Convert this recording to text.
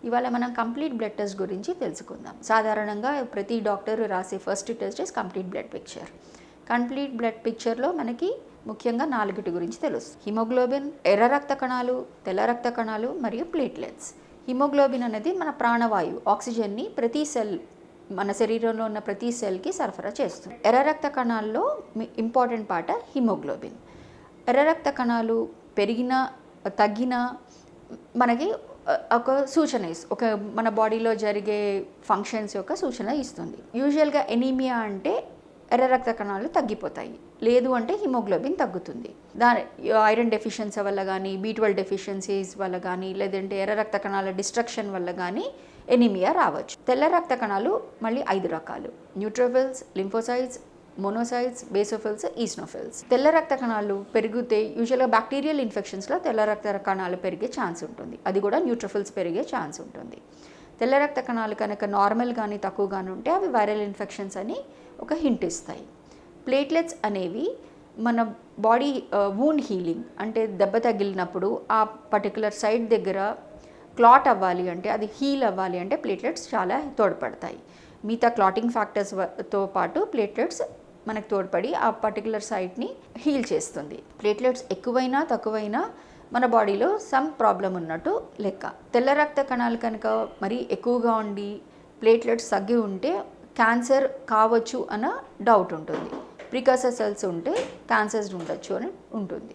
ఇవాళ మనం complete blood test గురించి తెలుసుకుందాం. సాధారణంగా ప్రతి డాక్టర్ రాసే first test is complete blood picture. Complete blood పిక్చర్లో మనకి ముఖ్యంగా 4 గురించి తెలుస్తుంది. హిమోగ్లోబిన్, ఎర్ర రక్త కణాలు, తెల్ల రక్త కణాలు మరియు ప్లేట్లెట్స్. హిమోగ్లోబిన్ అనేది మన ప్రాణవాయువు, ఆక్సిజన్ని ప్రతి సెల్, మన శరీరంలో ఉన్న ప్రతి సెల్కి సరఫరా చేస్తుంది. ఎర్ర రక్త కణాల్లో ఇంపార్టెంట్ పార్ట్ హిమోగ్లోబిన్. ఎర్ర రక్త కణాలు పెరిగినా తగ్గినా మనకి ఒక సూచన ఒక మన బాడీలో జరిగే ఫంక్షన్స్ యొక్క సూచన ఇస్తుంది. యూజువల్గా ఎనీమియా అంటే ఎర్ర రక్త కణాలు తగ్గిపోతాయి, లేదు అంటే హిమోగ్లోబిన్ తగ్గుతుంది. ఐరన్ డెఫిషియన్సీ వల్ల కానీ, B12 డెఫిషియన్సీస్ వల్ల కానీ, లేదంటే ఎర్ర రక్త కణాల డిస్ట్రక్షన్ వల్ల కానీ ఎనీమియా రావచ్చు. తెల్ల రక్త కణాలు మళ్ళీ 5 రకాలు: neutrophils, lymphocytes, monocytes, basophils, eosinophils. తెల్ల రక్త కణాలు పెరిగితే యూజువల్గా బ్యాక్టీరియల్ ఇన్ఫెక్షన్స్లో తెల్ల రక్త కణాలు పెరిగే ఛాన్స్ ఉంటుంది, అది కూడా న్యూట్రోఫిల్స్ పెరిగే ఛాన్స్ ఉంటుంది. తెల్ల రక్త కణాలు కనుక నార్మల్ కానీ తక్కువ కానీ ఉంటే అవి వైరల్ ఇన్ఫెక్షన్స్ అని ఒక హింట్ ఇస్తాయి. ప్లేట్లెట్స్ అనేవి మన బాడీ వూండ్ హీలింగ్, అంటే దెబ్బ తగిలినప్పుడు ఆ పర్టికులర్ సైట్ దగ్గర క్లాట్ అవ్వాలి అంటే, అది హీల్ అవ్వాలి అంటే ప్లేట్లెట్స్ చాలా తోడ్పడతాయి. మిగతా క్లాటింగ్ ఫ్యాక్టర్స్తో పాటు ప్లేట్లెట్స్ మనకు తోడ్పడి ఆ పర్టికులర్ సైట్ని హీల్ చేస్తుంది. ప్లేట్లెట్స్ ఎక్కువైనా తక్కువైనా మన బాడీలో సమ్ ప్రాబ్లం ఉన్నట్టు లెక్క. తెల్ల రక్త కణాలు కనుక మరీ ఎక్కువగా ఉండి ప్లేట్లెట్స్ తగ్గి ఉంటే క్యాన్సర్ కావచ్చు అన్న డౌట్ ఉంటుంది. ప్రికర్సర్ సెల్స్ ఉంటే క్యాన్సర్స్ ఉండొచ్చు అని ఉంటుంది.